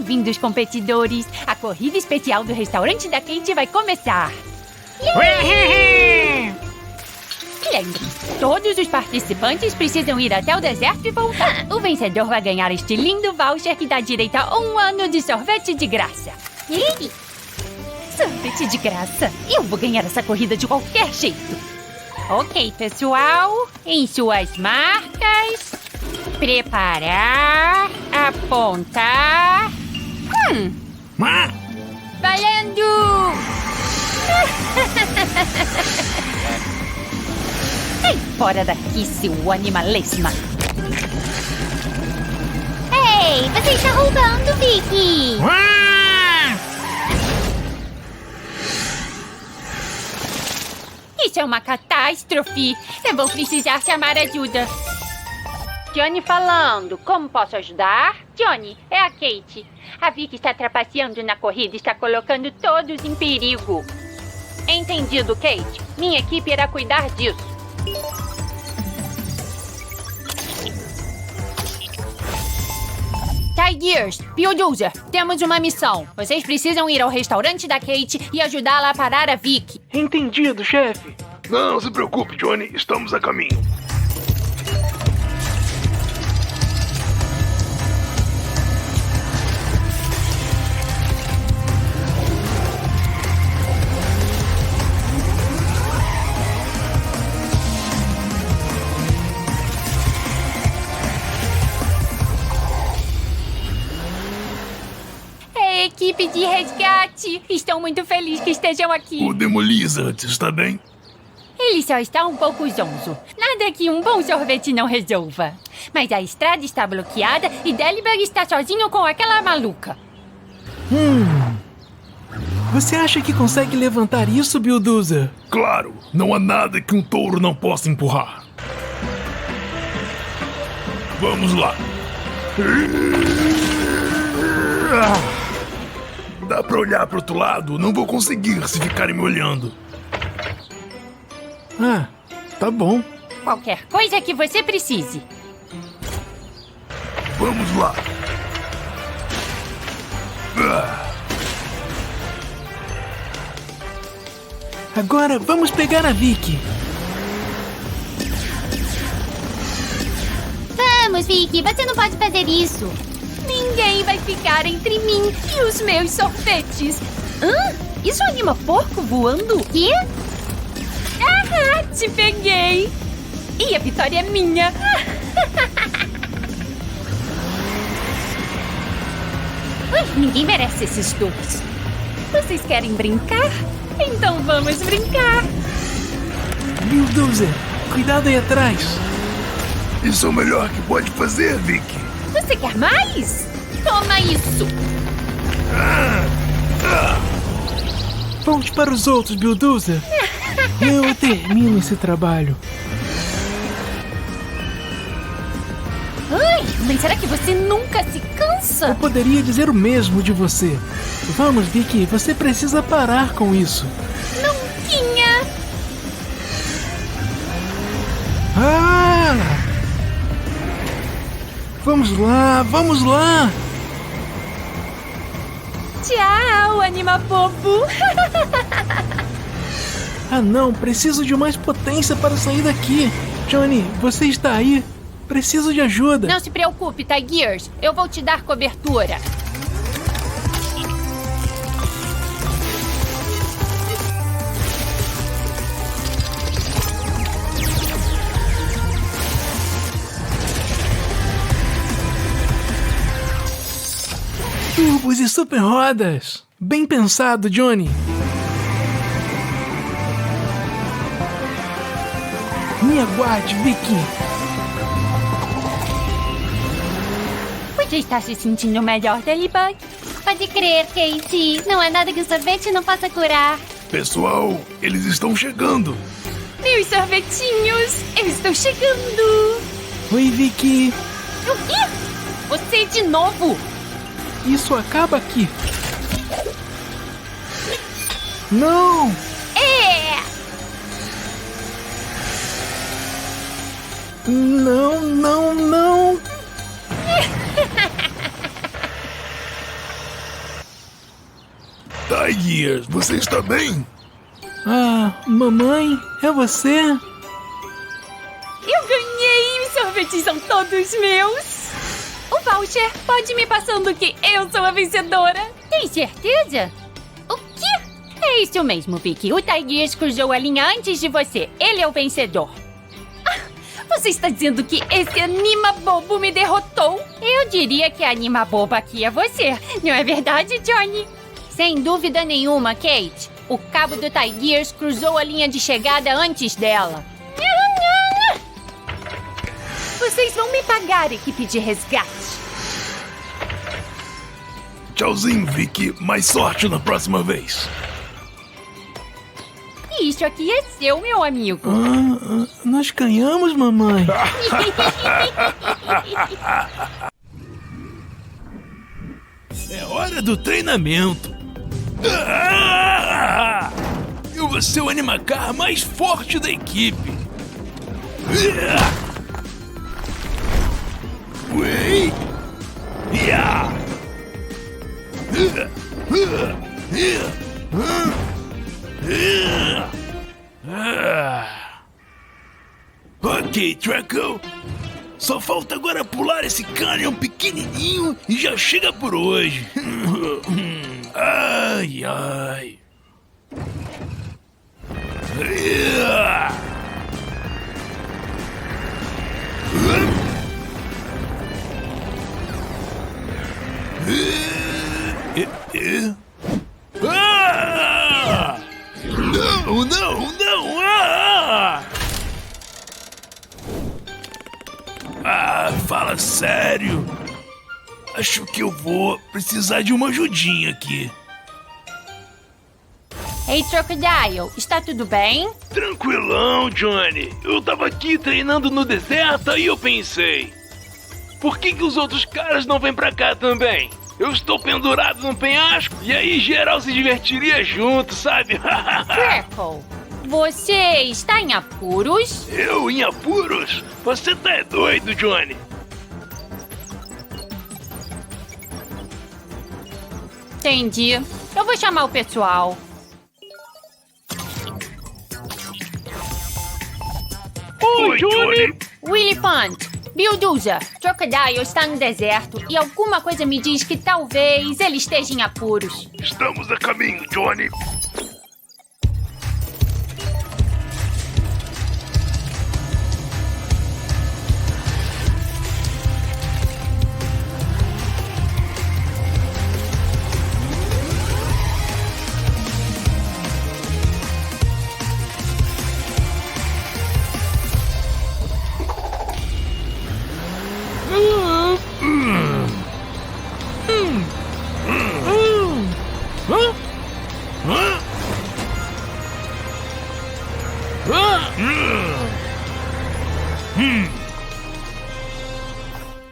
Bem-vindos, competidores! A corrida especial do restaurante da Kate vai começar! Lembre-se, todos os participantes precisam ir até o deserto e voltar. O vencedor vai ganhar este lindo voucher que dá direito a 1 ano de sorvete de graça. Sorvete de graça? Eu vou ganhar essa corrida de qualquer jeito. Ok, pessoal, em suas marcas, preparar, apontar. Valendo! Sai fora daqui, seu animalesma! Ei, você está roubando, Vicky! Isso é uma catástrofe! Eu vou precisar chamar ajuda. Johnny falando. Como posso ajudar? Johnny, é a Kate. A Vicky está trapaceando na corrida e está colocando todos em perigo. Entendido, Kate. Minha equipe irá cuidar disso. Tigers, Bulldozer, temos uma missão. Vocês precisam ir ao restaurante da Kate e ajudá-la a parar a Vicky. Entendido, chefe. Não se preocupe, Johnny. Estamos a caminho. Equipe de resgate! Estou muito feliz que estejam aqui. O Demolizard está bem? Ele só está um pouco zonzo. Nada que um bom sorvete não resolva. Mas a estrada está bloqueada e Delibug está sozinho com aquela maluca. Você acha que consegue levantar isso, Bulldozer? Claro, não há nada que um touro não possa empurrar. Vamos lá. Dá pra olhar pro outro lado? Não vou conseguir se ficarem me olhando. Ah, tá bom. Qualquer coisa que você precise. Vamos lá. Agora vamos pegar a Vicky. Vamos, Vicky, você não pode fazer isso. Ninguém vai ficar entre mim e os meus sorvetes. Isso anima porco voando? Quê? Ah, te peguei! E a vitória é minha! Ninguém merece esses dois. Vocês querem brincar? Então vamos brincar! Bulldozer, cuidado aí atrás. Isso é o melhor que pode fazer, Vicky. Você quer mais? Toma isso! Volte para os outros, Bulldozer. Eu termino esse trabalho. Ai, mas será que você nunca se cansa? Eu poderia dizer o mesmo de você. Vamos, Vicky, você precisa parar com isso. Nunquinha! Vamos lá, vamos lá! Tchau, anima bobo! Ah não, preciso de mais potência para sair daqui. Johnny, você está aí? Preciso de ajuda. Não se preocupe, Tigers. Eu vou te dar cobertura. Turbos e super rodas. Bem pensado, Johnny. Me aguarde, Vicky. Você está se sentindo melhor, Delibug? Pode crer, Kate. Não há nada que o sorvete não possa curar. Pessoal, eles estão chegando. Meus sorvetinhos, eu estou chegando. Oi, Vicky. Ih, você de novo? Isso acaba aqui. Não! É! Não, não, não! Gears, você está bem? Ah, mamãe, é você? Eu ganhei! Os sorvetes são todos meus! O voucher pode me passando que eu sou a vencedora. Tem certeza? O quê? É isso mesmo, Vicky. O Tigers cruzou a linha antes de você. Ele é o vencedor. Ah, você está dizendo que esse anima bobo me derrotou? Eu diria que a anima boba aqui é você. Não é verdade, Johnny? Sem dúvida nenhuma, Kate. O cabo do Tigers cruzou a linha de chegada antes dela. Vocês vão me pagar, equipe de resgate. Tchauzinho, Vicky. Mais sorte na próxima vez. Isso aqui é seu, meu amigo. Nós ganhamos, mamãe. É hora do treinamento. Eu vou ser o Animacar mais forte da equipe. Ué! Ok, Draco. Só falta agora pular esse canyon pequenininho e já chega por hoje. Ai, ai. Não, não, não! Fala sério. Acho que eu vou precisar de uma ajudinha aqui. Ei, Crocodile, está tudo bem? Tranquilão, Johnny. Eu tava aqui treinando no deserto e eu pensei... Por que os outros caras não vêm pra cá também? Eu estou pendurado num penhasco e aí geral se divertiria junto, sabe? Crackle, você está em apuros? Eu em apuros? Você tá doido, Johnny? Entendi. Eu vou chamar o pessoal. Oi, Johnny. Willifant, Bulldozer, Crocodile está no deserto e alguma coisa me diz que talvez ele esteja em apuros. Estamos a caminho, Johnny.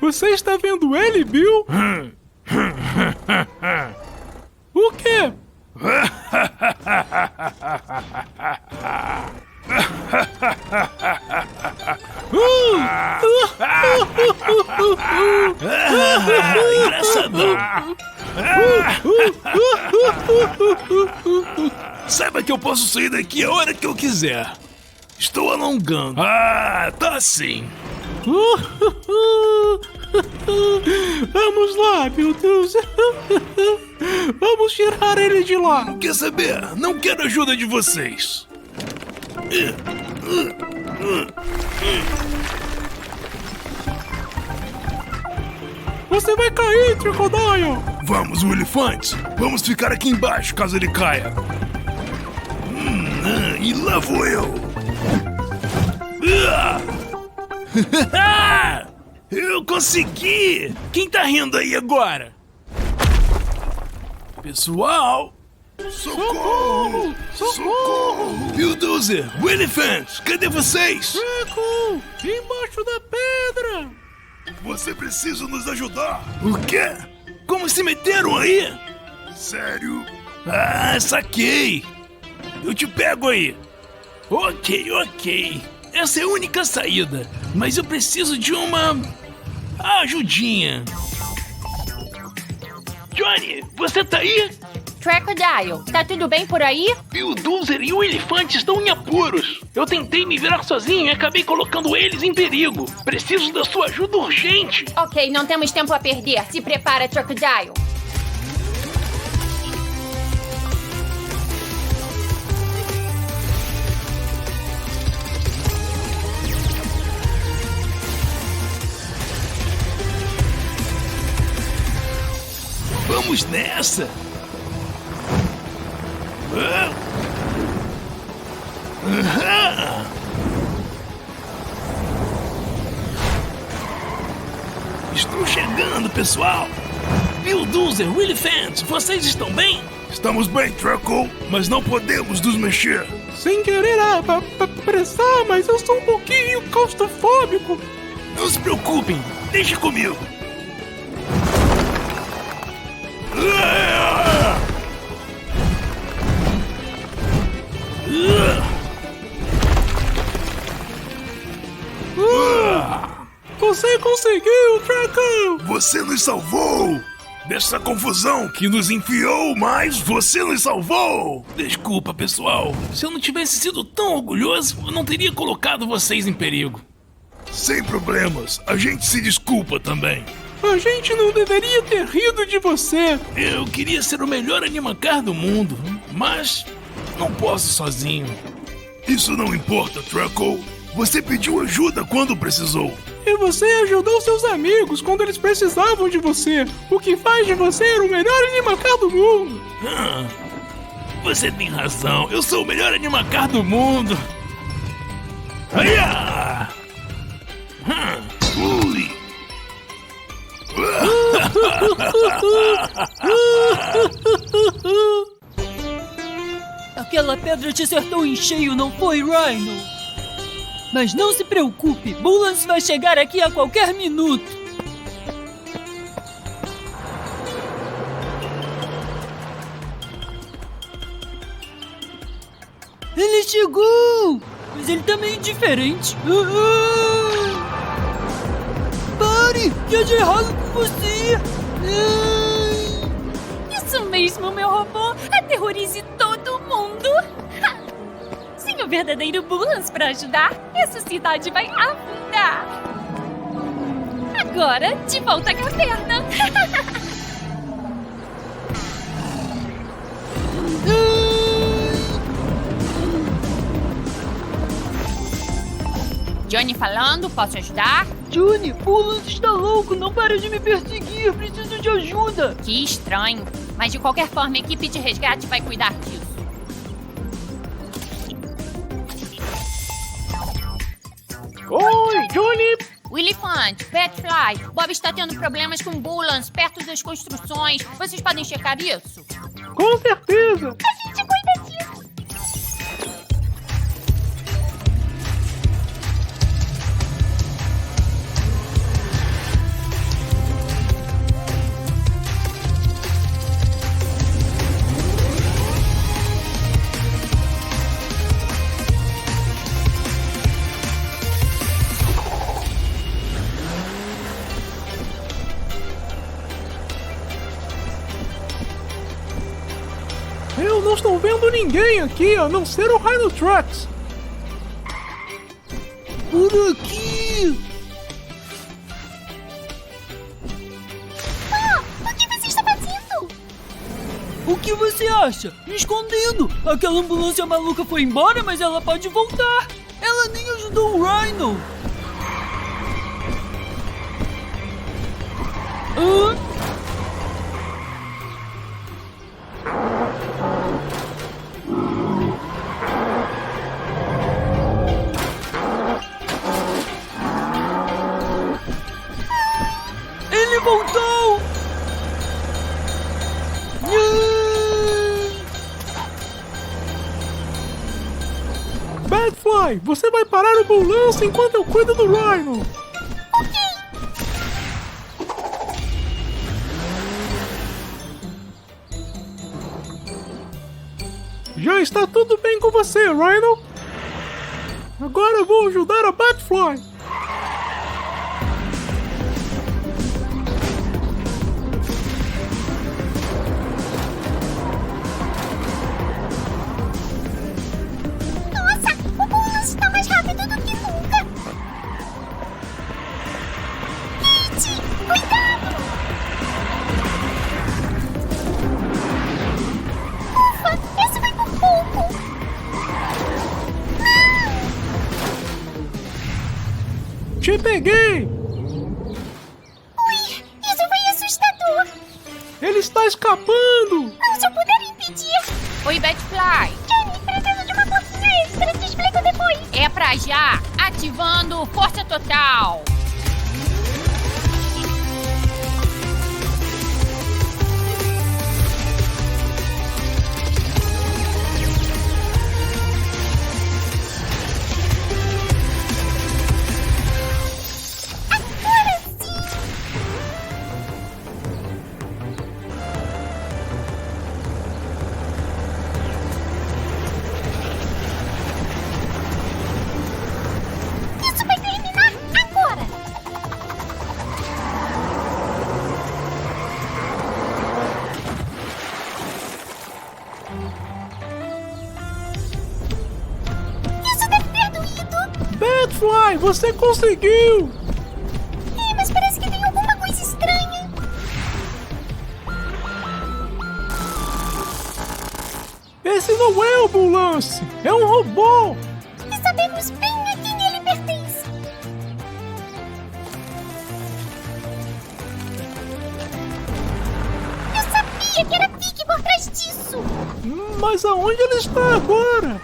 Você está vendo ele, Bill? O quê? Engraçadão. Saiba que eu posso sair daqui a hora que eu quiser. Estou alongando. Tá sim. Vamos lá, meu Deus. Vamos tirar ele de lá. Quer saber? Não quero a ajuda de vocês. Você vai cair, Crocodile. Vamos, Willifant. Vamos ficar aqui embaixo caso ele caia. E lá vou eu. Eu consegui! Quem tá rindo aí agora? Pessoal! Socorro! Socorro! Bulldozer! Willifant! Cadê vocês? Draco, embaixo da pedra. Você precisa nos ajudar! O quê? Como se meteram aí? Sério? Saquei! Eu te pego aí! Ok. Essa é a única saída, mas eu preciso de uma ajudinha. Johnny, você tá aí? Crocodile, tá tudo bem por aí? Bulldozer e o elefante estão em apuros. Eu tentei me virar sozinho e acabei colocando eles em perigo. Preciso da sua ajuda urgente. Ok, não temos tempo a perder. Se prepara, Crocodile. Vamos nessa! Estou chegando, pessoal! Bulldozer, Willifant, vocês estão bem? Estamos bem, Truckle, mas não podemos nos mexer. Sem querer apressar, mas eu sou um pouquinho claustrofóbico. Não se preocupem, deixe comigo. Você conseguiu, Truckle! Você nos salvou dessa confusão que nos enfiou, mas você nos salvou! Desculpa, pessoal. Se eu não tivesse sido tão orgulhoso, eu não teria colocado vocês em perigo. Sem problemas. A gente se desculpa também. A gente não deveria ter rido de você. Eu queria ser o melhor Animacar do mundo, mas não posso sozinho. Isso não importa, Truckle. Você pediu ajuda quando precisou. E você ajudou seus amigos quando eles precisavam de você. O que faz de você o melhor Animacar do mundo. Você tem razão. Eu sou o melhor Animacar do mundo. Aiá! Ui! Aquela pedra te acertou em cheio, não foi, Rhino? Mas não se preocupe, Bullance vai chegar aqui a qualquer minuto. Ele chegou! Mas ele tá meio diferente. Pare! Que é de errado com você? Isso mesmo, meu robô. Aterrorize todo mundo. Sem o verdadeiro Bullance pra ajudar, essa cidade vai afundar. Agora, de volta à caverna. Johnny falando, posso ajudar? Johnny, Bullance está louco, não para de me perseguir, preciso de ajuda. Que estranho. Mas de qualquer forma, a equipe de resgate vai cuidar disso. Oi, Johnny! Willifant, Batfly, Bob está tendo problemas com Bullance perto das construções. Vocês podem checar isso? Com certeza! A gente cuida disso. Eu não estou vendo ninguém aqui, a não ser o Rhino Tracks. Por aqui! O que você está fazendo? O que você acha? Me escondendo! Aquela ambulância maluca foi embora, mas ela pode voltar! Ela nem ajudou o Rhino! Ele voltou! Batfly, você vai parar o Bullance enquanto eu cuido do Rhino. Já está tudo bem com você, Rhino? Agora eu vou ajudar a Batfly. Peguei! Isso foi assustador. Ele está escapando! Se eu puder impedir. Oi, Batfly. Johnny, preciso de uma forcinha extra. Te explico depois. É pra já. Ativando força total. Isso vai terminar agora. Isso deve ter doído. Batfly, você conseguiu! Mas parece que tem alguma coisa estranha. Esse não é o ambulância! É um robô! E sabemos bem a quem ele pertence. Eu sabia que era Vicky por trás disso. Mas aonde ele está agora?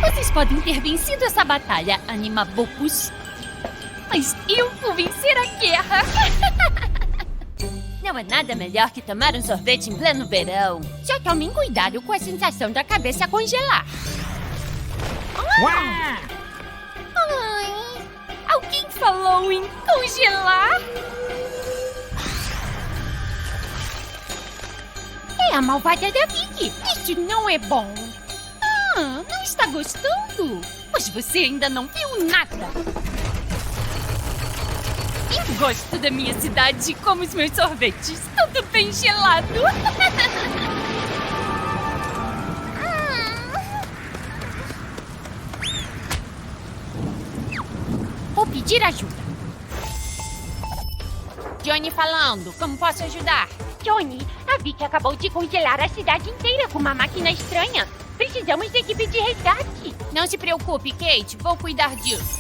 Vocês podem ter vencido essa batalha, Animabopus. Mas eu vou vencer a guerra. Não há nada melhor que tomar um sorvete em pleno verão. Só tomem cuidado com a sensação da cabeça congelar. Ai, alguém falou em congelar? É a malvada da Vicky. Isso não é bom. Não está gostando? Pois você ainda não viu nada. Eu gosto da minha cidade como os meus sorvetes. Tudo bem gelado. Vou pedir ajuda. Johnny falando. Como posso ajudar? Johnny, a Vicky acabou de congelar a cidade inteira com uma máquina estranha. Precisamos de equipe de resgate. Não se preocupe, Kate. Vou cuidar disso.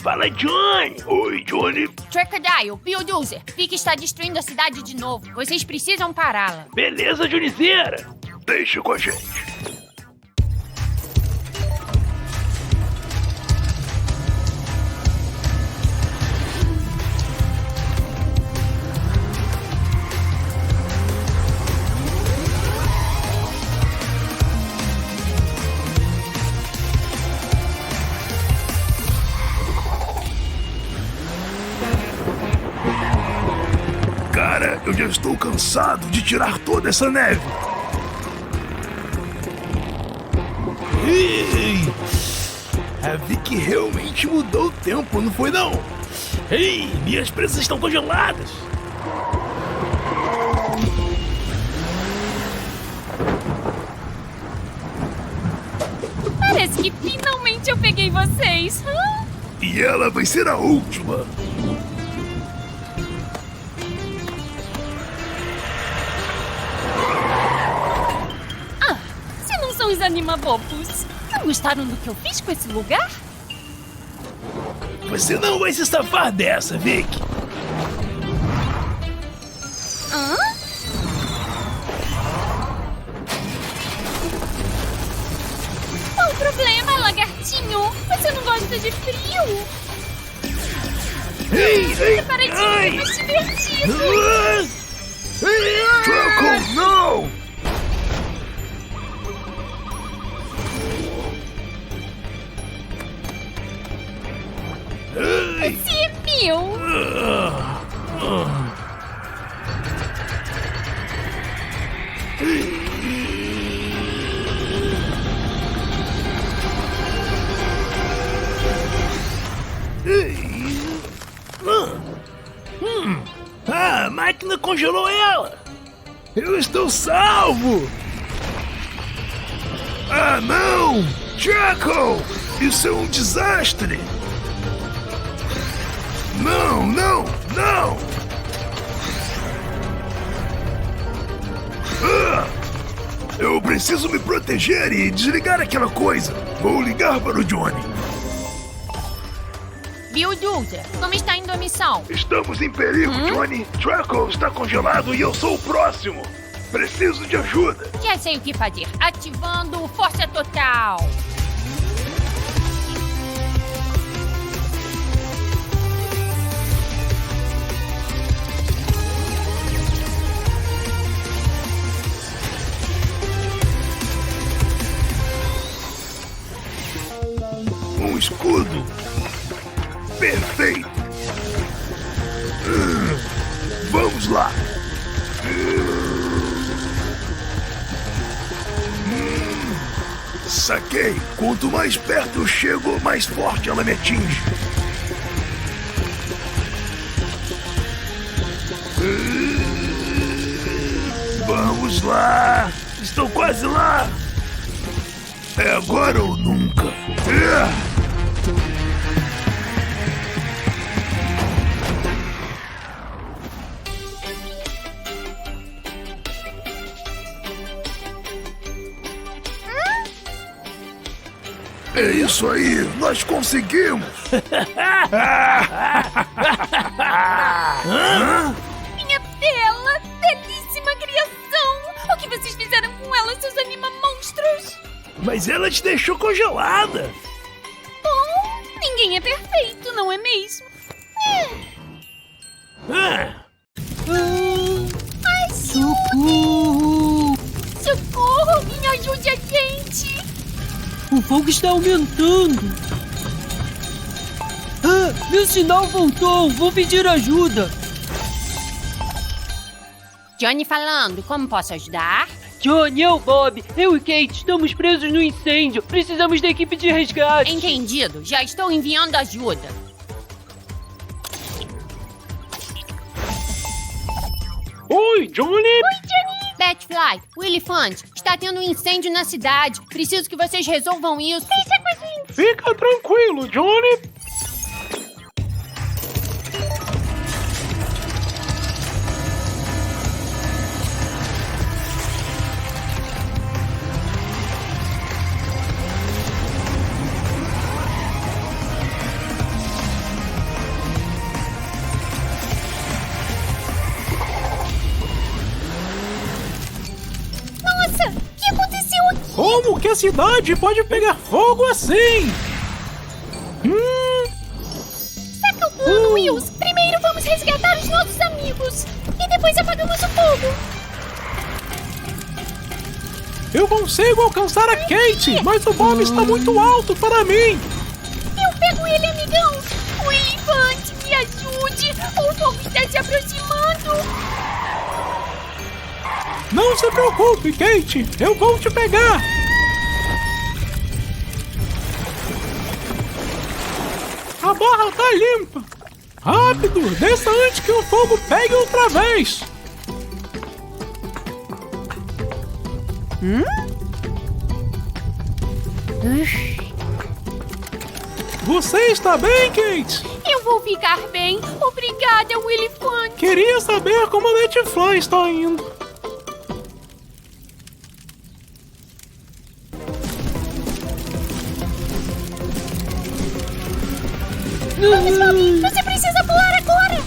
Fala, Johnny! Oi, Johnny! Crocodile, Bulldozer, Vicky está destruindo a cidade de novo. Vocês precisam pará-la. Beleza, Johnnyzeira? Deixa com a gente. Cara, eu já estou cansado de tirar toda essa neve. Ei! A Vicky realmente mudou o tempo, não foi não? Ei, minhas presas estão congeladas. Parece que finalmente eu peguei vocês. E ela vai ser a última. Se não são os Animabopus, não gostaram do que eu fiz com esse lugar? Você não vai se safar dessa, Vicky. Qual o problema, lagartinho? Você não gosta de frio? Ei, ei, Paradinho é mais divertido. Draco, não! Ei! Você é meu. A máquina congelou ela! Eu estou salvo! Ah, não! Jackal! Isso é um desastre! Não, não, não! Eu preciso me proteger e desligar aquela coisa. Vou ligar para o Johnny. Bulldozer, como está indo a missão? Estamos em perigo, Johnny. Draco está congelado e eu sou o próximo. Preciso de ajuda. Já sei o que fazer. Ativando força total. Um escudo. Perfeito. Vamos lá. Saquei. Quanto mais perto eu chego, mais forte ela me atinge. Vamos lá. Estou quase lá. É agora ou nunca. É isso aí, nós conseguimos! Minha bela, belíssima criação! O que vocês fizeram com ela, seus animamonstros? Mas ela te deixou congelada! Bom, ninguém é perfeito, não é mesmo? Socorro! Socorro, me ajude a gente! O fogo está aumentando. Meu sinal voltou. Vou pedir ajuda. Johnny falando, como posso ajudar? Johnny, eu, Bob, eu e Kate estamos presos no incêndio. Precisamos da equipe de resgate. Entendido, já estou enviando ajuda. Oi, Johnny! Batfly, o elefante, está tendo um incêndio na cidade. Preciso que vocês resolvam isso. Deixa com a gente. Fica tranquilo, Johnny. Nossa, o que aconteceu aqui? Como que a cidade pode pegar fogo assim? Saca o plano, Wills. Primeiro vamos resgatar os nossos amigos. E depois apagamos o fogo. Eu consigo alcançar a Kate, mas o Bob está muito alto para mim. Eu pego ele, amigão. O elefante, me ajude. O fogo está se aproximando. Não se preocupe, Kate, eu vou te pegar. A barra tá limpa. Rápido, desça antes que o fogo pegue outra vez. Você está bem, Kate? Eu vou ficar bem. Obrigada, o elefante. Queria saber como a Batfly está indo. Vamos, Bob. Você precisa pular agora.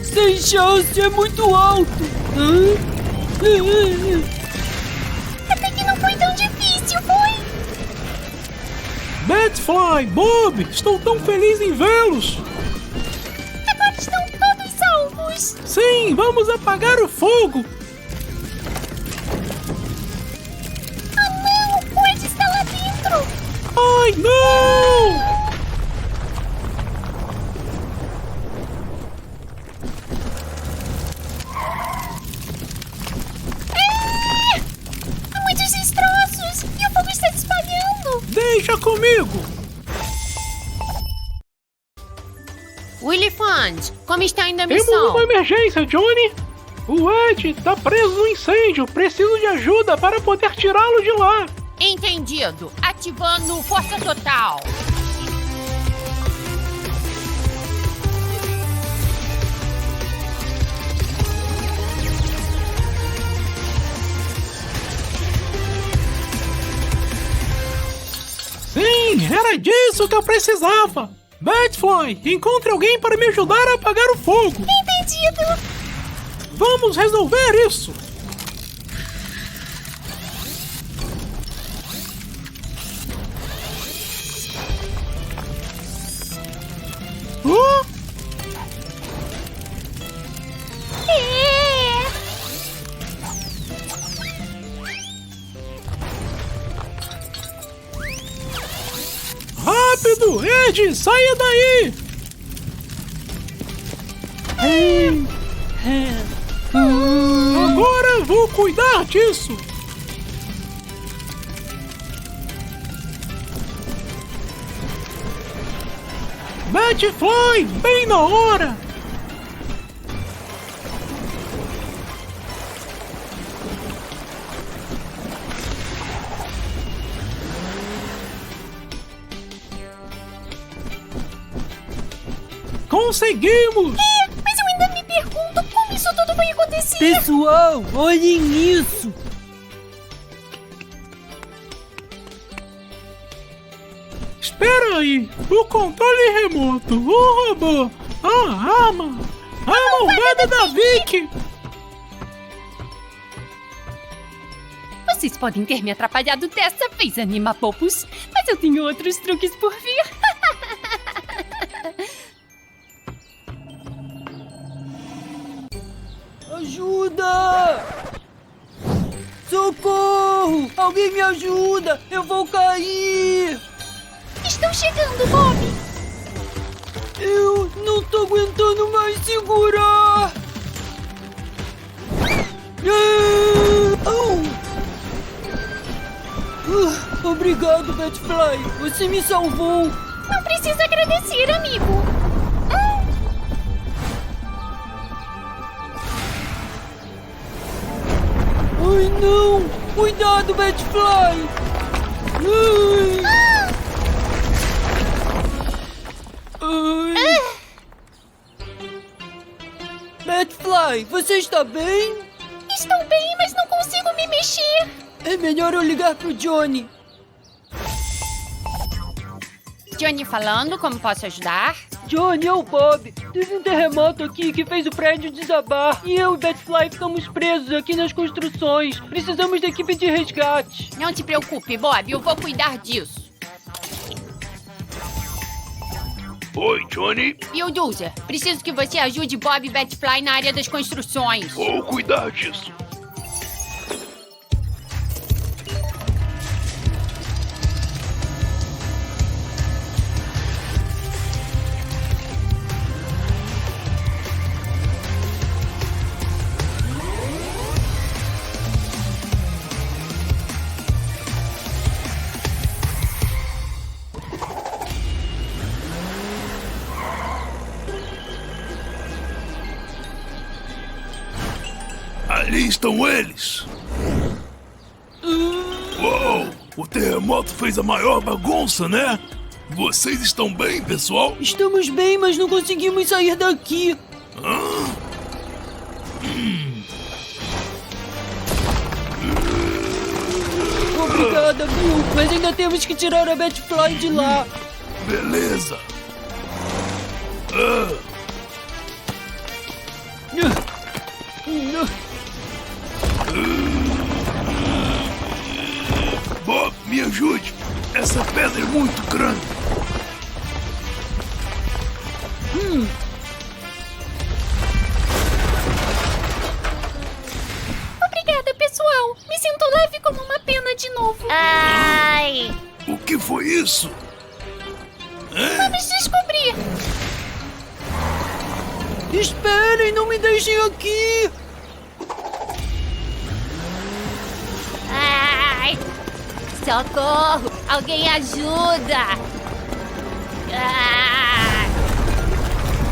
Sem chance, é muito alto. Até que não foi tão difícil, foi? Batfly, Bob, estou tão feliz em vê-los. Agora estão todos salvos. Sim, vamos apagar o fogo. Ah, não. O Ed está lá dentro. Ai, não! Há muitos destroços e o fogo está se espalhando. Deixa comigo. O elefante, como está indo a Temos missão? uma emergência, Johnny. O Ed está preso no incêndio. Preciso de ajuda para poder tirá-lo de lá. Entendido. Ativando força total. É disso que eu precisava! Batfly, encontre alguém para me ajudar a apagar o fogo! Entendido! Vamos resolver isso! É. Rápido, Ed, saia daí! Agora eu vou cuidar disso! Batfly, bem na hora! Conseguimos! Mas eu ainda me pergunto como isso tudo vai acontecer. Pessoal, olhem isso! Espera aí! O controle remoto, o robô, a arma, a malvada da Vicky! Vocês podem ter me atrapalhado dessa vez, anima-popos, mas eu tenho outros truques por vir. Ajuda! Socorro! Alguém me ajuda! Eu vou cair! Estão chegando, Bob. Eu não tô aguentando mais segurar! Obrigado, Batfly! Você me salvou! Não precisa agradecer, amigo. Ai, não! Cuidado, Batfly! Ai. Batfly, você está bem? Estou bem, mas não consigo me mexer. É melhor eu ligar pro Johnny. Johnny falando, como posso ajudar? Johnny, é o Bob. Teve um terremoto aqui que fez o prédio desabar. E eu e Batfly ficamos presos aqui nas construções. Precisamos da equipe de resgate. Não se preocupe, Bob, eu vou cuidar disso. Oi, Johnny. Bulldozer, preciso que você ajude Bob e Batfly na área das construções. Vou cuidar disso. Ali estão eles! Uou! O terremoto fez a maior bagunça, né? Vocês estão bem, pessoal? Estamos bem, mas não conseguimos sair daqui. Obrigada, Bill, mas ainda temos que tirar a Batfly de lá. Beleza! Bob, me ajude! Essa pedra é muito grande! Obrigada, pessoal. Me sinto leve como uma pena de novo. Ai! O que foi isso? Vamos descobrir. Esperem, não me deixem aqui. Ai! Socorro! Alguém ajuda! Ai!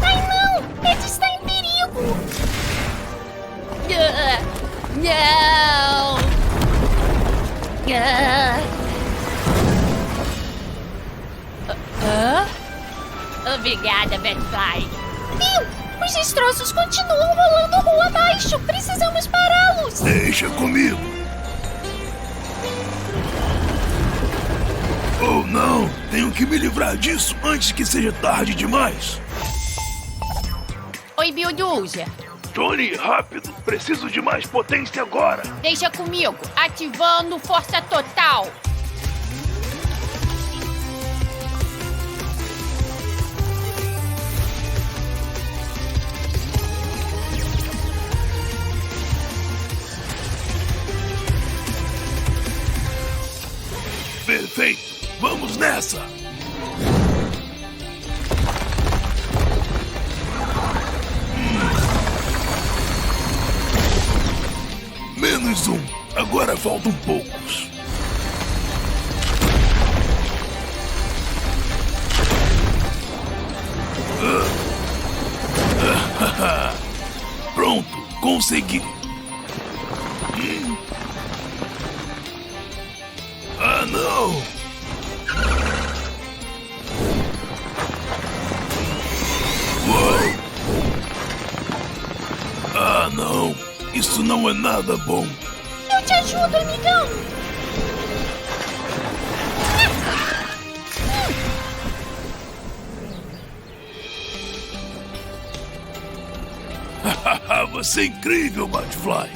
Ai, não. Ed está em perigo. Não! Obrigada, Batfly. Bill, os destroços continuam rolando rua abaixo. Precisamos pará-los. Deixa comigo! Oh, não! Tenho que me livrar disso antes que seja tarde demais. Oi, Bulldozer. Johnny, rápido! Preciso de mais potência agora! Deixa comigo. Ativando força total. Perfeito! Vamos nessa! Menos um. Agora faltam poucos. Pronto, consegui. Ah, não! Uou! Ah, não! Isso não é nada bom. Eu te ajudo, amigão. Você é incrível, Batfly.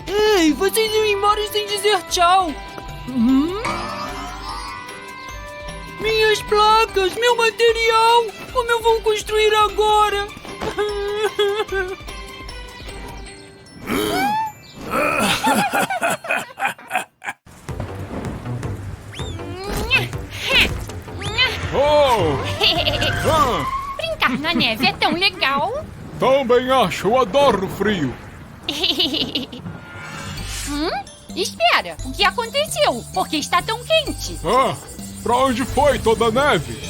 Ei, vocês iam embora sem dizer tchau. Minhas placas, meu material. Como eu vou construir agora? Oh! Brincar na neve é tão legal. Também acho, eu adoro frio. Espera, o que aconteceu? Por que está tão quente? Ah, pra onde foi toda a neve?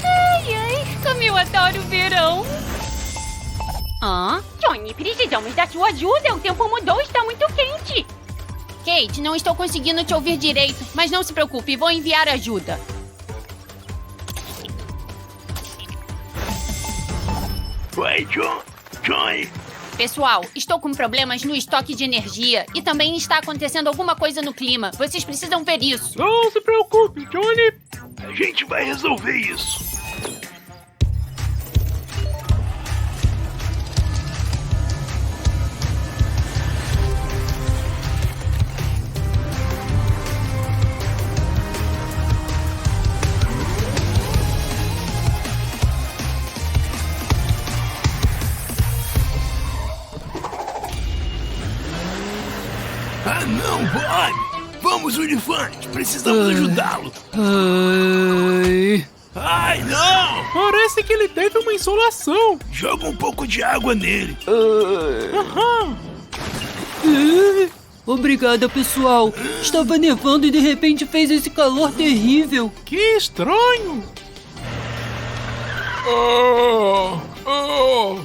Ai, como eu adoro o verão. Johnny, precisamos da sua ajuda. O tempo mudou, está muito quente. Kate, não estou conseguindo te ouvir direito, mas não se preocupe, vou enviar ajuda. Oi, Johnny. Pessoal, estou com problemas no estoque de energia e também está acontecendo alguma coisa no clima. Vocês precisam ver isso. Não se preocupe, Johnny. A gente vai resolver isso. Ah, não, Bob! Vamos, Unifante! Precisamos ajudá-lo! Ai, não! Parece que ele teve uma insolação. Joga um pouco de água nele! Aham. Obrigada, pessoal. Estava nevando e de repente fez esse calor terrível. Que estranho. Oh, oh.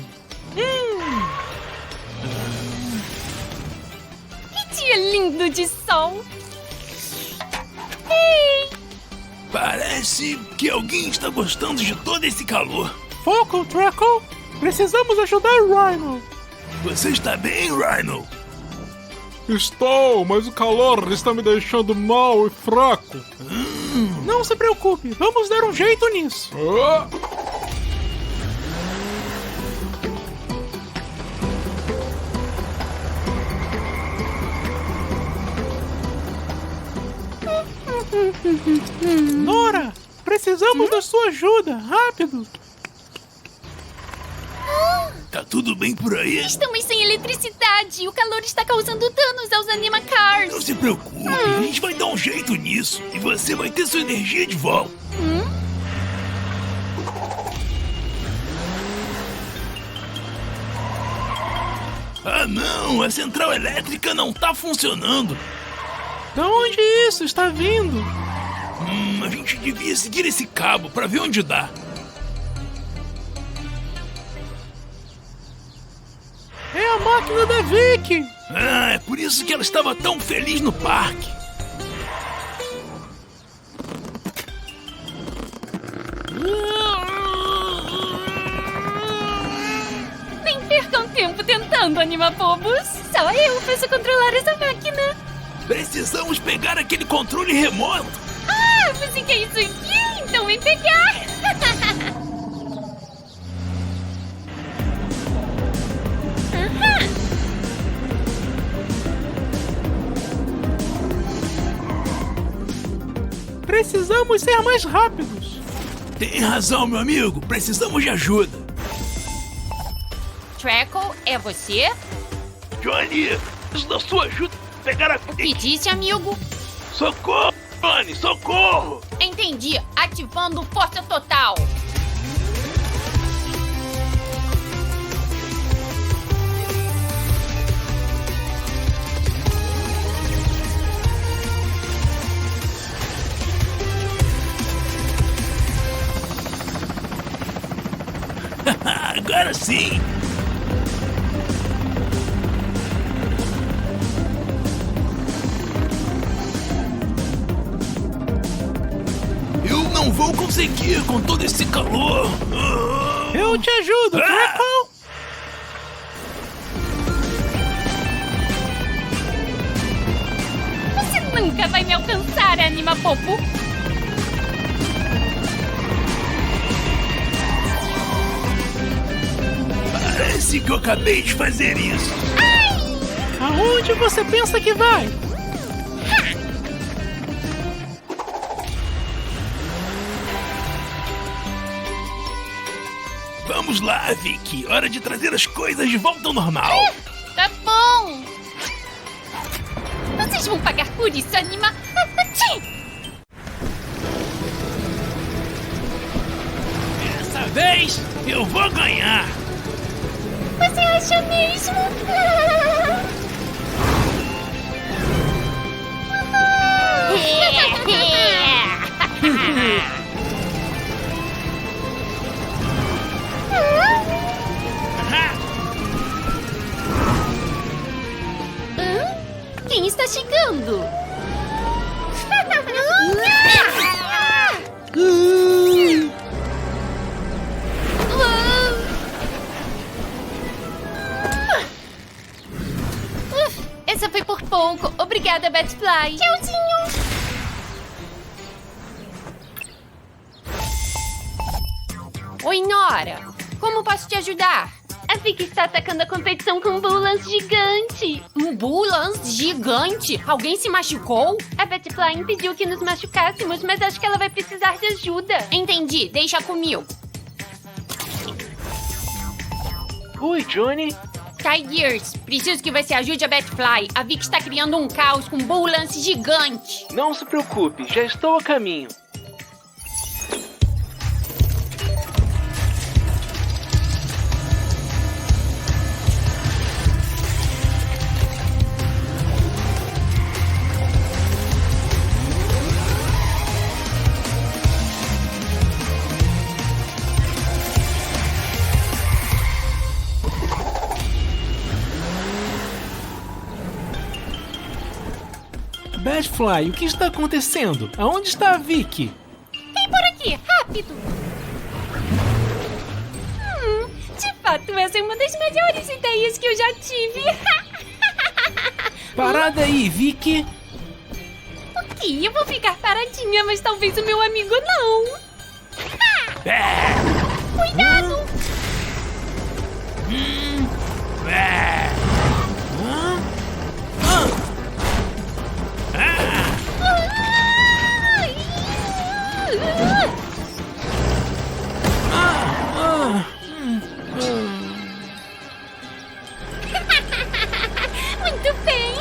Que dia lindo de sol. Parece que alguém está gostando de todo esse calor. Foco, Draco. Precisamos ajudar o Rhino. Você está bem, Rhino? Estou, mas o calor está me deixando mal e fraco. Não se preocupe, vamos dar um jeito nisso. Nora, precisamos da sua ajuda, rápido. Tá tudo bem por aí? Estamos sem eletricidade. O calor está causando danos aos Animacars. Não se preocupe, a gente vai dar um jeito nisso. E você vai ter sua energia de volta. Ah não, a central elétrica não tá funcionando. Da onde isso está vindo? A gente devia seguir esse cabo pra ver onde dá. É a máquina da Vicky. Ah, é por isso que ela estava tão feliz no parque. Nem percam tempo tentando, Animabobos. Só eu posso controlar essa máquina. Precisamos pegar aquele controle remoto. Ah, você quer isso aqui? Então vem pegar! Precisamos ser mais rápidos. Tem razão, meu amigo. Precisamos de ajuda. Treco, é você? Johnny, preciso da sua ajuda. Pegar a... O que disse, amigo? Socorro, Johnny, socorro. Entendi. Ativando força total. Agora sim. Eu não vou conseguir com todo esse calor. Eu te ajudo, Treco. Você nunca vai me alcançar, Anima Popo. Parece que eu acabei de fazer isso. Aonde você pensa que vai? Vamos lá, Vicky. Hora de trazer as coisas de volta ao normal. Tá bom. Vocês vão pagar por isso, Anima. Tchim! Dessa vez eu vou ganhar. Você acha mesmo? Quem está chegando? Essa foi por pouco. Obrigada, Batfly. Tchauzinho. Oi, Nora. Como posso te ajudar? A Vicky está atacando a competição com um Bullance gigante. Um Bullance gigante? Alguém se machucou? A Batfly impediu que nos machucássemos, mas acho que ela vai precisar de ajuda. Entendi. Deixa comigo. Oi, Johnny. Tigers, preciso que você ajude a Batfly. A Vicky está criando um caos com um Bullance gigante. Não se preocupe, já estou a caminho. Batfly, o que está acontecendo? Aonde está a Vicky? Vem por aqui, rápido. De fato, essa é uma das melhores ideias que eu já tive. Parada aí, Vicky. Ok, eu vou ficar paradinha, mas talvez o meu amigo não. Cuidado! Muito bem!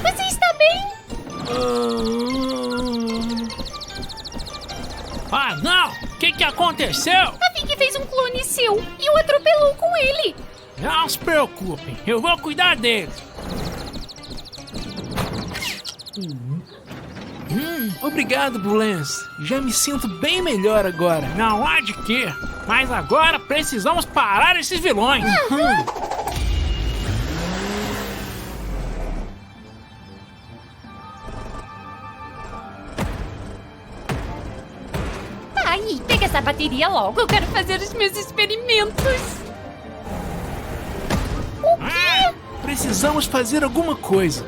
Você está bem? Ah, não! O que aconteceu? A Vicky fez um clone seu e o atropelou com ele. Não se preocupem, eu vou cuidar dele. Obrigado, Bullance. Já me sinto bem melhor agora. Não há de quê. Mas agora precisamos parar esses vilões. Aí, pega essa bateria logo. Eu quero fazer os meus experimentos. O quê? Precisamos fazer alguma coisa.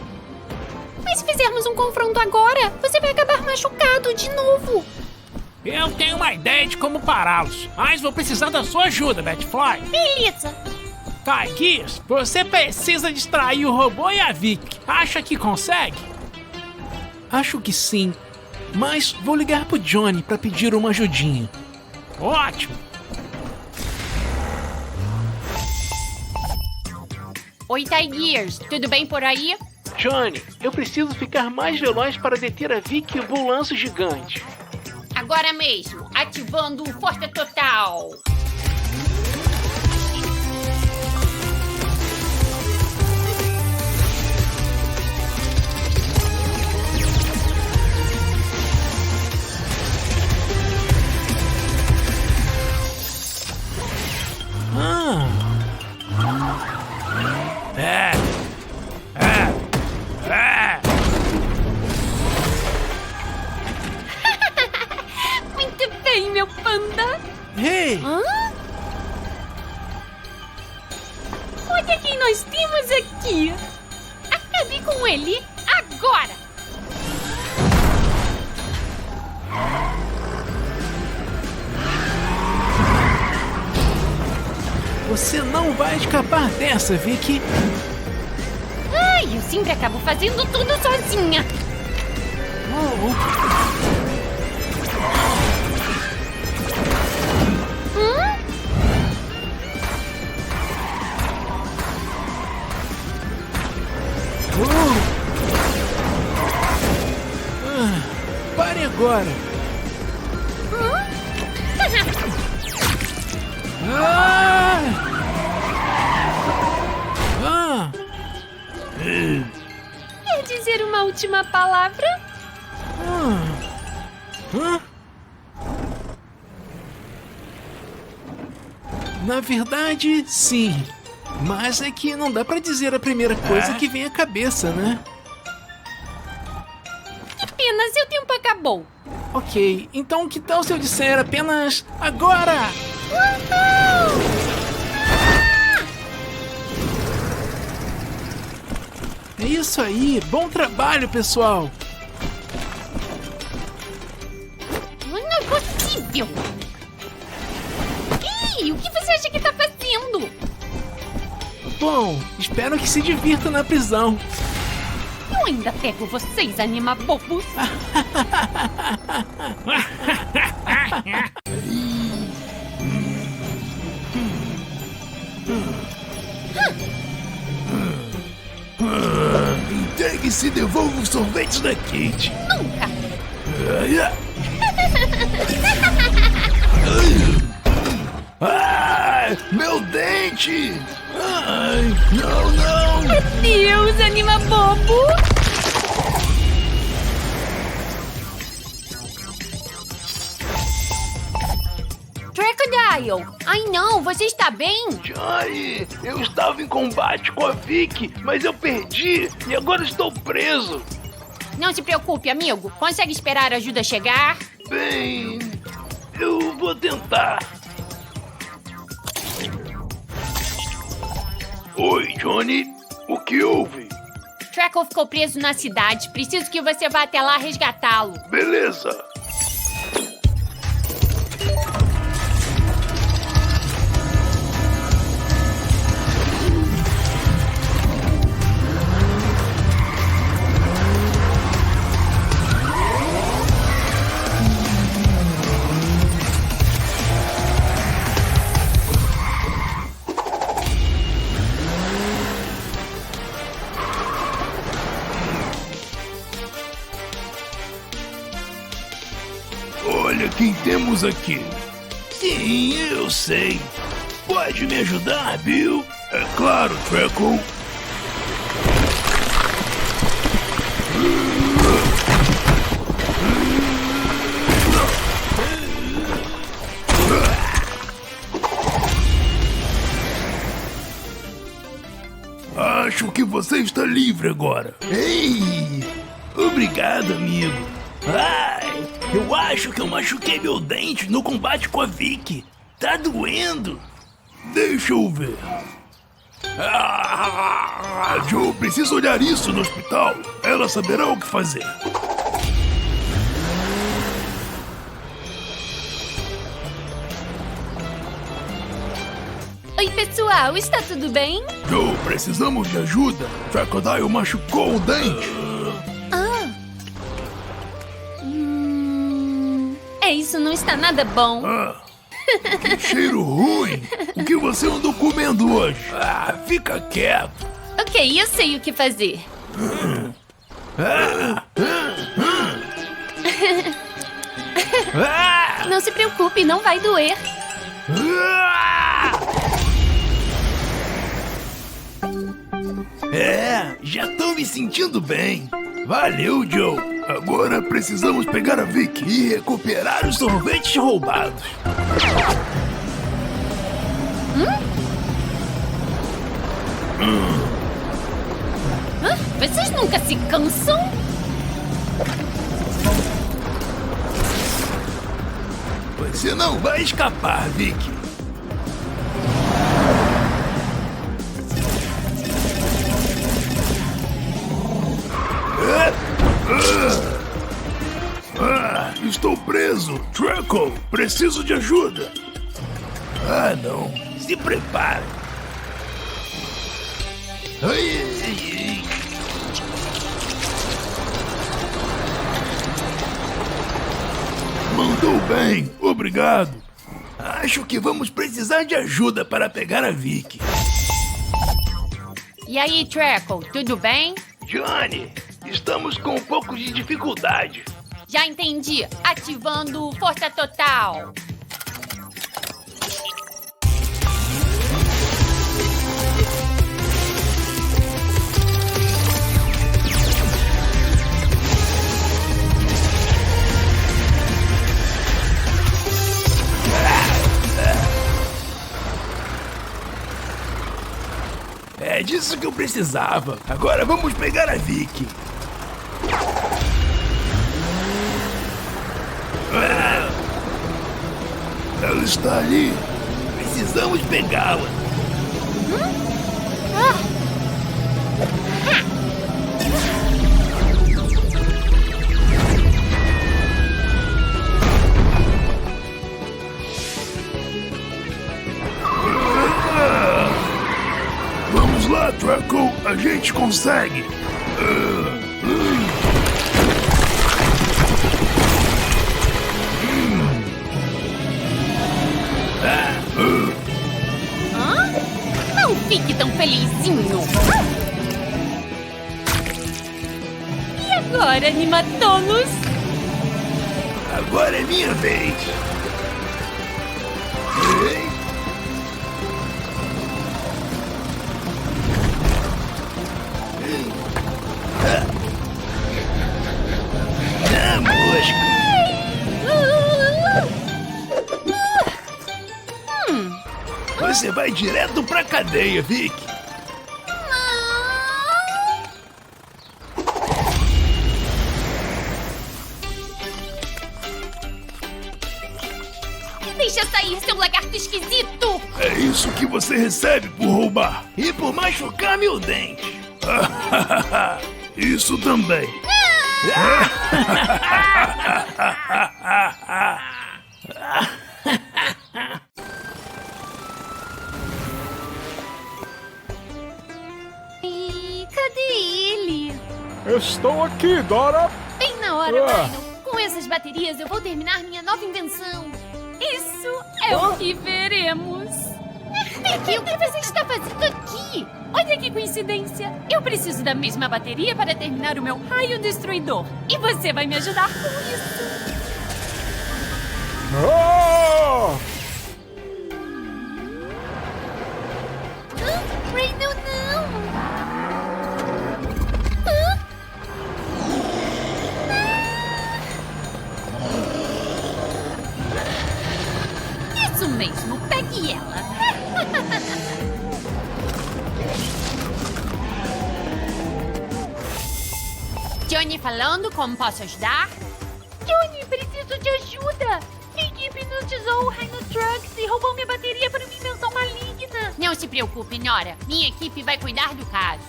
Mas se fizermos um confronto agora, você vai acabar machucado de novo. Eu tenho uma ideia de como pará-los, mas vou precisar da sua ajuda, Batfly. Beleza. Tygears, você precisa distrair o robô e a Vic. Acha que consegue? Acho que sim, mas vou ligar pro Johnny pra pedir uma ajudinha. Ótimo! Oi, Tygears, tudo bem por aí? Johnny, eu preciso ficar mais veloz para deter a Vic e o Bulanço Gigante. Agora mesmo, ativando Força Total. Muito bem, meu panda. Hey! Hã? Olha quem nós temos aqui. Acabe com ele agora! Você não vai escapar dessa, Vicky. Ai, eu sempre acabo fazendo tudo sozinha. Pare agora. Quer dizer uma última palavra? Na verdade, sim. Mas é que não dá pra dizer a primeira coisa que vem à cabeça, né? Apenas seu tempo acabou. Ok, então que tal se eu disser apenas agora? É isso aí, bom trabalho, pessoal! Não é possível! Ih, o que você acha que tá fazendo? Bom, espero que se divirta na prisão. Eu ainda pego vocês, anima-bobos. Entregue-se e devolva os sorvetes da Kate. Nunca. Ai, meu dente! Ai, não, não! Deus, anima-bobo. Crocodile! Ai não, você está bem? Johnny, eu estava em combate com a Vic, mas eu perdi e agora estou preso. Não se preocupe, amigo. Consegue esperar a ajuda chegar? Bem, eu vou tentar. Oi, Johnny. O que houve? Trackle ficou preso na cidade. Preciso que você vá até lá resgatá-lo. Beleza. Olha quem temos aqui. Sim, eu sei. Pode me ajudar, Bill? É claro, Trackle. Acho que você está livre agora. Ei! Obrigado, amigo. Ai, eu acho que eu machuquei meu dente no combate com a Vic. Tá doendo. Deixa eu ver. A Joe precisa olhar isso no hospital. Ela saberá o que fazer. Oi, pessoal, está tudo bem? Joe, precisamos de ajuda. Crocodile machucou o dente. Isso não está nada bom. Que cheiro ruim. O que você andou comendo hoje? Fica quieto. Ok, eu sei o que fazer. Não se preocupe, não vai doer. Já tô me sentindo bem. Valeu, Joe. Agora precisamos pegar a Vicky e recuperar os sorvetes roubados. Vocês nunca se cansam? Você não vai escapar, Vicky. Estou preso. Treco, preciso de ajuda. Não. Se prepare. Mandou bem, obrigado. Acho que vamos precisar de ajuda para pegar a Vicky. E aí, Treco, tudo bem? Johnny, estamos com um pouco de dificuldade. Já entendi. Ativando força total. É disso que eu precisava. Agora vamos pegar a Vicky. Ela está ali. Precisamos pegá-la. Vamos lá, Treco. A gente consegue. Não fique tão felizinho. E agora, Animatolos? Agora é minha vez. Mosca. Você vai direto pra cadeia, Vicky. Me deixa sair, seu lagarto esquisito! É isso que você recebe por roubar. E por machucar meu dente. Isso também. E cadê ele? Estou aqui, Dora. Bem na hora, Rhino. Com essas baterias eu vou terminar minha nova invenção. Isso é o que veremos. Vicky, o que você está fazendo aqui? Olha que coincidência. Eu preciso da mesma bateria para terminar o meu raio destruidor. E você vai me ajudar com isso. Rhino, não! Isso mesmo, pegue ela. Johnny falando, como posso ajudar? Johnny, preciso de ajuda. A equipe nos hipnotizou o Rhino Trunks e roubou minha bateria para uma invenção maligna. Não se preocupe, Nora. Minha equipe vai cuidar do caso.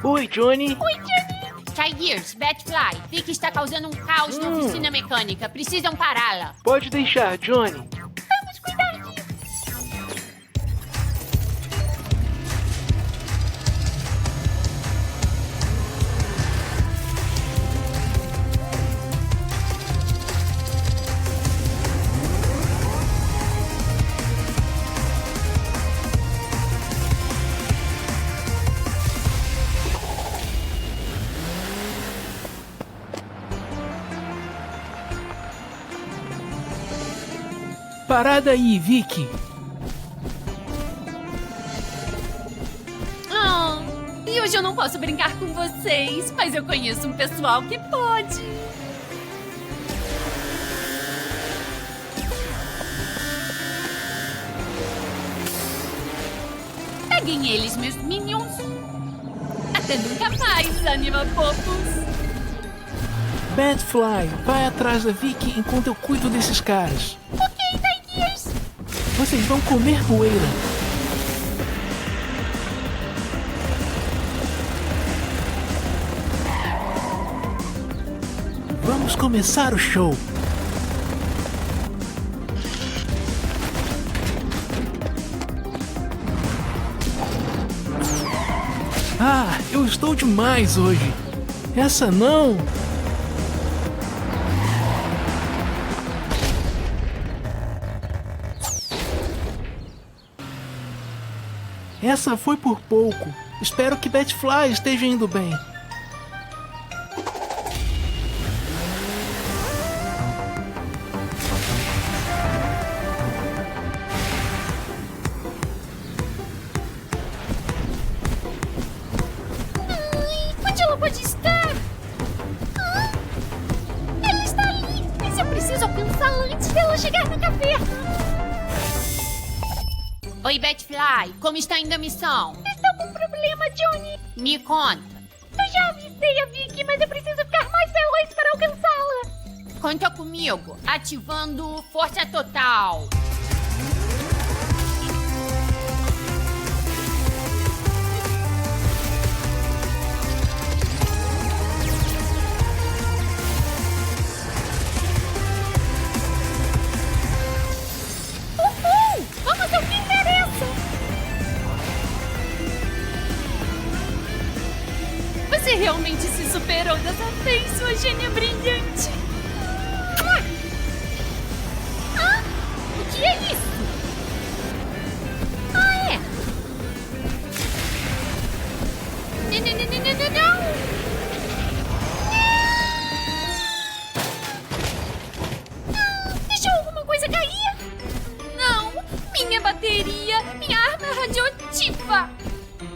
Oi, Johnny. Tigers, Batfly, Vicky está causando um caos na oficina mecânica. Precisam pará-la. Pode deixar, Johnny. Vamos cuidar disso. Parada aí, Vicky. E hoje eu não posso brincar com vocês, mas eu conheço um pessoal que pode. Peguem eles, meus minions. Até nunca mais, anima-fofos. Batfly, vai atrás da Vicky enquanto eu cuido desses caras. Ok, Tigers. Vocês vão comer poeira. Vamos começar o show. Ah, eu estou demais hoje. Essa não. Essa foi por pouco. Espero que Batfly esteja indo bem. Onde ela pode estar? Ela está ali, mas eu preciso alcançá-la antes dela chegar na caverna. Oi, Batfly, como está indo a missão? Estou com um problema, Johnny. Me conta. Eu já avisei a Vicky, mas eu preciso ficar mais veloz para alcançá-la. Conta comigo, ativando força total. Vamos ao que interessa. Você realmente se superou dessa vez, sua gênia brilhante. O que é isso? É. Não. Deixou alguma coisa cair? Não, minha bateria, minha arma é radioativa.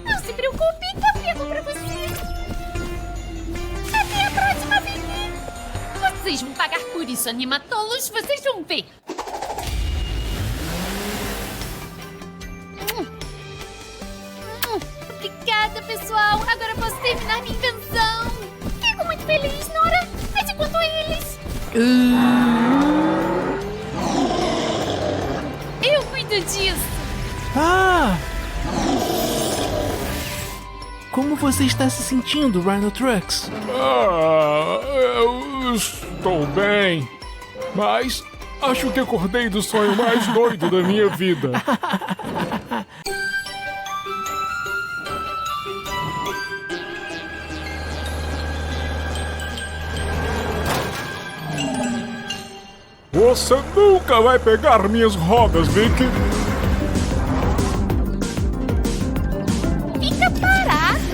Não se preocupe, eu pego pra você. Até a próxima, Vicky. Vocês vão pagar por isso, animatolos, vocês vão ver. Obrigada, pessoal. Agora eu posso terminar minha invenção. Fico muito feliz, Nora. Mas enquanto eles... Eu cuido disso. Ah! Como você está se sentindo, Rhino Trunks? Eu estou bem. Mas acho que acordei do sonho mais doido da minha vida. Você nunca vai pegar minhas rodas, Vicky. Fica parado.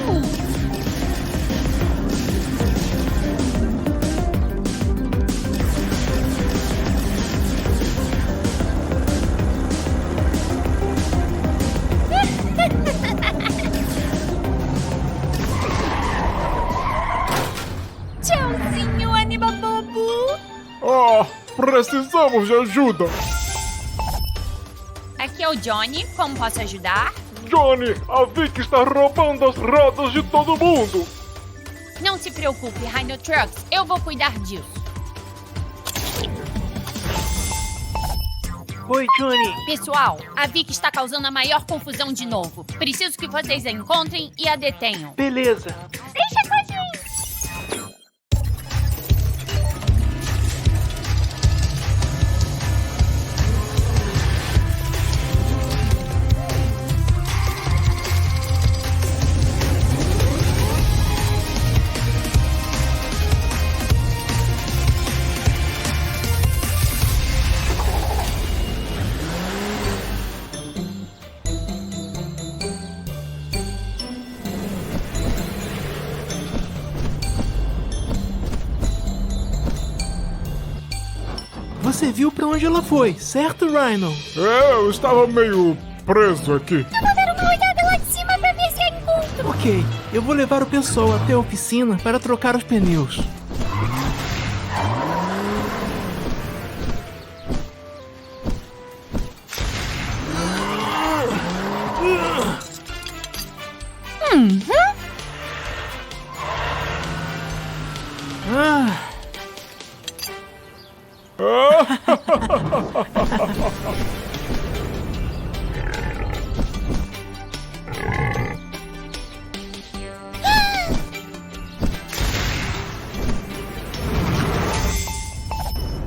Tchauzinho, Animabobo. Precisamos de ajuda. Aqui é o Johnny. Como posso ajudar? Johnny, a Vicky está roubando as rodas de todo mundo. Não se preocupe, Rhino Trunks. Eu vou cuidar disso. Oi, Johnny. Pessoal, a Vicky está causando a maior confusão de novo. Preciso que vocês a encontrem e a detenham. Beleza. Deixa com a gente. Você viu pra onde ela foi, certo, Rhino? É, eu estava meio preso aqui. Eu vou dar uma olhada lá de cima pra ver se a encontro. Ok, eu vou levar o pessoal até a oficina para trocar os pneus.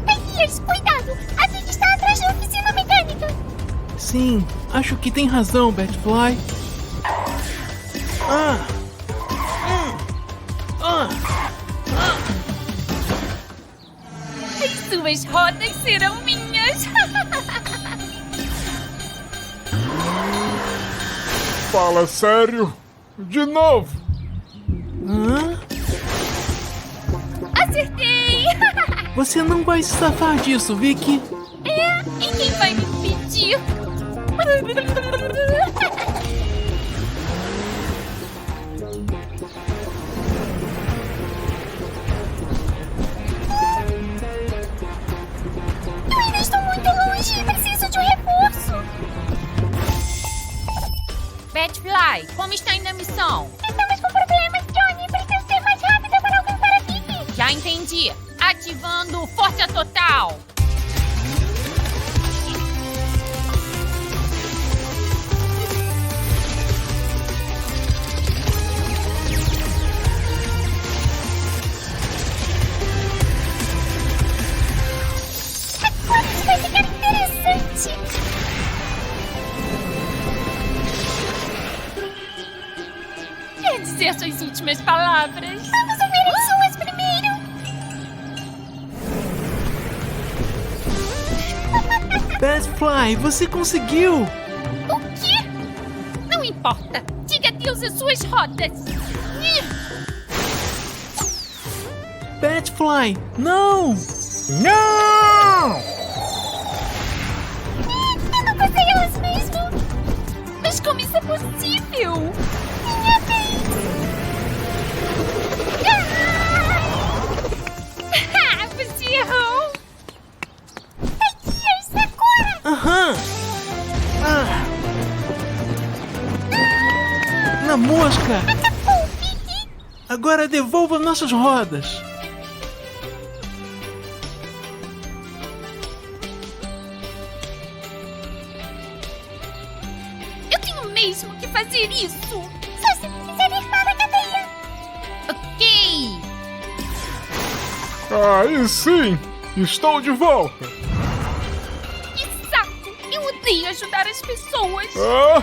Elias, cuidado. A Vicky está atrás da oficina mecânica. Sim, acho que tem razão, Batfly. As suas rodas serão minhas. Fala sério? De novo? Acertei. Você não vai se safar disso, Vicky. E quem vai me impedir? Eu ainda estou muito longe e preciso de um reforço. Batfly, como está indo a missão? Estamos com problemas, Johnny. Preciso ser mais rápida para alcançar a Vicky. Já entendi. Ativando força total. Agora isso vai ficar interessante. Quer dizer suas últimas palavras? Vamos ouvir as suas primeiro. Batfly, você conseguiu! O quê? Não importa. Diga adeus às suas rodas. Batfly, não! Não! Eu não gostei elas mesmo. Mas como isso é possível? Minha vez. Ah, você errou. Elias, agora. Aham! Na mosca! Acabou, Vicky. Agora devolva nossas rodas! Eu tenho mesmo que fazer isso. Só se quiser ir para a cadeia. Ok. Aí sim! Estou de volta! Que saco. Eu odeio ajudar as pessoas. Ah!